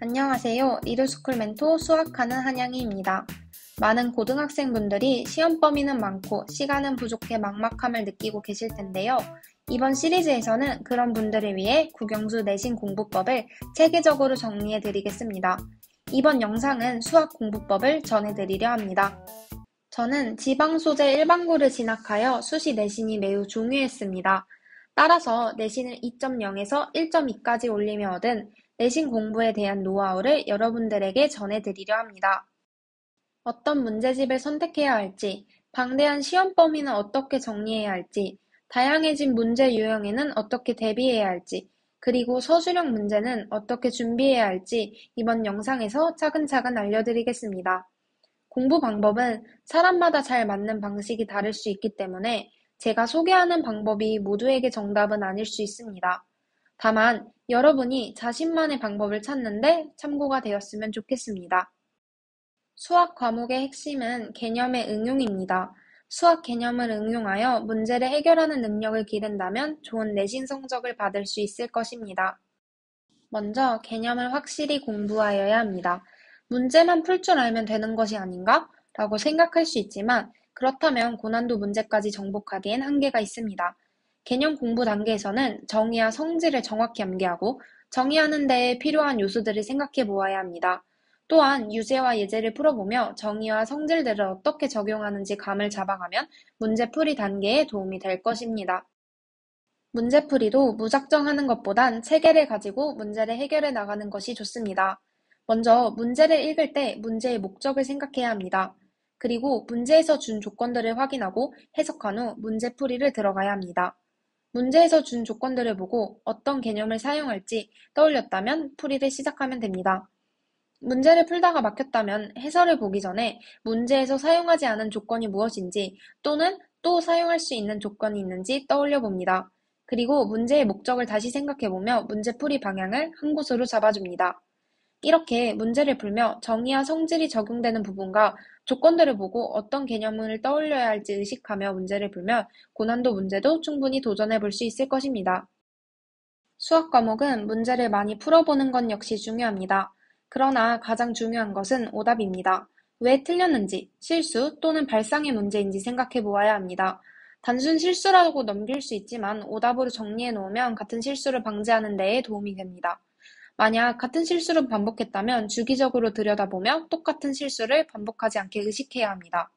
안녕하세요. 리드스쿨 멘토 수학하는 한양희입니다. 많은 고등학생분들이 시험 범위는 많고 시간은 부족해 막막함을 느끼고 계실 텐데요. 이번 시리즈에서는 그런 분들을 위해 국영수 내신 공부법을 체계적으로 정리해 드리겠습니다. 이번 영상은 수학 공부법을 전해드리려 합니다. 저는 지방 소재 일반고를 진학하여 수시 내신이 매우 중요했습니다. 따라서 내신을 2.0에서 1.2까지 올리며 얻은 내신 공부에 대한 노하우를 여러분들에게 전해드리려 합니다. 어떤 문제집을 선택해야 할지, 방대한 시험 범위는 어떻게 정리해야 할지, 다양해진 문제 유형에는 어떻게 대비해야 할지, 그리고 서술형 문제는 어떻게 준비해야 할지 이번 영상에서 차근차근 알려드리겠습니다. 공부 방법은 사람마다 잘 맞는 방식이 다를 수 있기 때문에 제가 소개하는 방법이 모두에게 정답은 아닐 수 있습니다. 다만 여러분이 자신만의 방법을 찾는데 참고가 되었으면 좋겠습니다. 수학 과목의 핵심은 개념의 응용입니다. 수학 개념을 응용하여 문제를 해결하는 능력을 기른다면 좋은 내신 성적을 받을 수 있을 것입니다. 먼저 개념을 확실히 공부하여야 합니다. 문제만 풀 줄 알면 되는 것이 아닌가? 라고 생각할 수 있지만 그렇다면 고난도 문제까지 정복하기엔 한계가 있습니다. 개념 공부 단계에서는 정의와 성질을 정확히 암기하고 정의하는 데에 필요한 요소들을 생각해 보아야 합니다. 또한 유제와 예제를 풀어보며 정의와 성질들을 어떻게 적용하는지 감을 잡아가면 문제풀이 단계에 도움이 될 것입니다. 문제풀이도 무작정 하는 것보단 체계를 가지고 문제를 해결해 나가는 것이 좋습니다. 먼저 문제를 읽을 때 문제의 목적을 생각해야 합니다. 그리고 문제에서 준 조건들을 확인하고 해석한 후 문제풀이를 들어가야 합니다. 문제에서 준 조건들을 보고 어떤 개념을 사용할지 떠올렸다면 풀이를 시작하면 됩니다. 문제를 풀다가 막혔다면 해설을 보기 전에 문제에서 사용하지 않은 조건이 무엇인지 또는 또 사용할 수 있는 조건이 있는지 떠올려 봅니다. 그리고 문제의 목적을 다시 생각해보며 문제풀이 방향을 한 곳으로 잡아줍니다. 이렇게 문제를 풀며 정의와 성질이 적용되는 부분과 조건들을 보고 어떤 개념을 떠올려야 할지 의식하며 문제를 풀면 고난도 문제도 충분히 도전해 볼 수 있을 것입니다. 수학 과목은 문제를 많이 풀어보는 것 역시 중요합니다. 그러나 가장 중요한 것은 오답입니다. 왜 틀렸는지, 실수 또는 발상의 문제인지 생각해 보아야 합니다. 단순 실수라고 넘길 수 있지만 오답으로 정리해 놓으면 같은 실수를 방지하는 데에 도움이 됩니다. 만약 같은 실수를 반복했다면 주기적으로 들여다보며 똑같은 실수를 반복하지 않게 의식해야 합니다.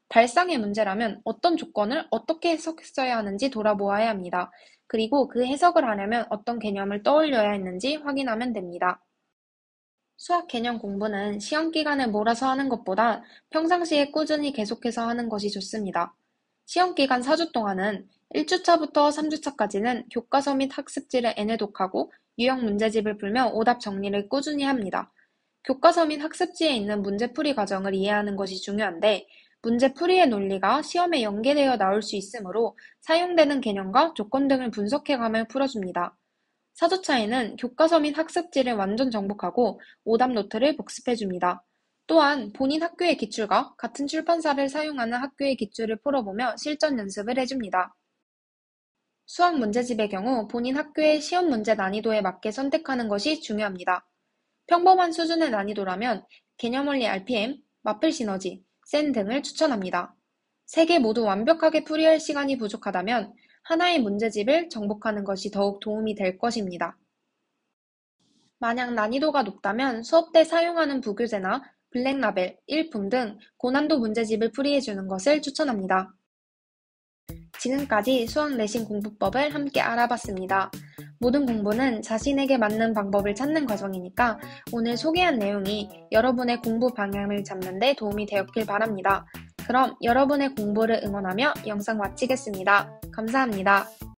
발상의 문제라면 어떤 조건을 어떻게 해석했어야 하는지 돌아보아야 합니다. 그리고 그 해석을 하려면 어떤 개념을 떠올려야 했는지 확인하면 됩니다. 수학 개념 공부는 시험 기간에 몰아서 하는 것보다 평상시에 꾸준히 계속해서 하는 것이 좋습니다. 시험 기간 4주 동안은 1주차부터 3주차까지는 교과서 및 학습지를 애내독하고 유형 문제집을 풀며 오답 정리를 꾸준히 합니다. 교과서 및 학습지에 있는 문제풀이 과정을 이해하는 것이 중요한데 문제풀이의 논리가 시험에 연계되어 나올 수 있으므로 사용되는 개념과 조건 등을 분석해가며 풀어줍니다. 4주차에는 교과서 및 학습지를 완전 정복하고 오답 노트를 복습해줍니다. 또한 본인 학교의 기출과 같은 출판사를 사용하는 학교의 기출을 풀어보며 실전 연습을 해줍니다. 수학 문제집의 경우 본인 학교의 시험 문제 난이도에 맞게 선택하는 것이 중요합니다. 평범한 수준의 난이도라면 개념원리 RPM, 마플 시너지, 센 등을 추천합니다. 3개 모두 완벽하게 풀이할 시간이 부족하다면 하나의 문제집을 정복하는 것이 더욱 도움이 될 것입니다. 만약 난이도가 높다면 수업 때 사용하는 부교재나 블랙라벨, 일품 등 고난도 문제집을 풀이해주는 것을 추천합니다. 지금까지 수학 내신 공부법을 함께 알아봤습니다. 모든 공부는 자신에게 맞는 방법을 찾는 과정이니까 오늘 소개한 내용이 여러분의 공부 방향을 잡는 데 도움이 되었길 바랍니다. 그럼 여러분의 공부를 응원하며 영상 마치겠습니다. 감사합니다.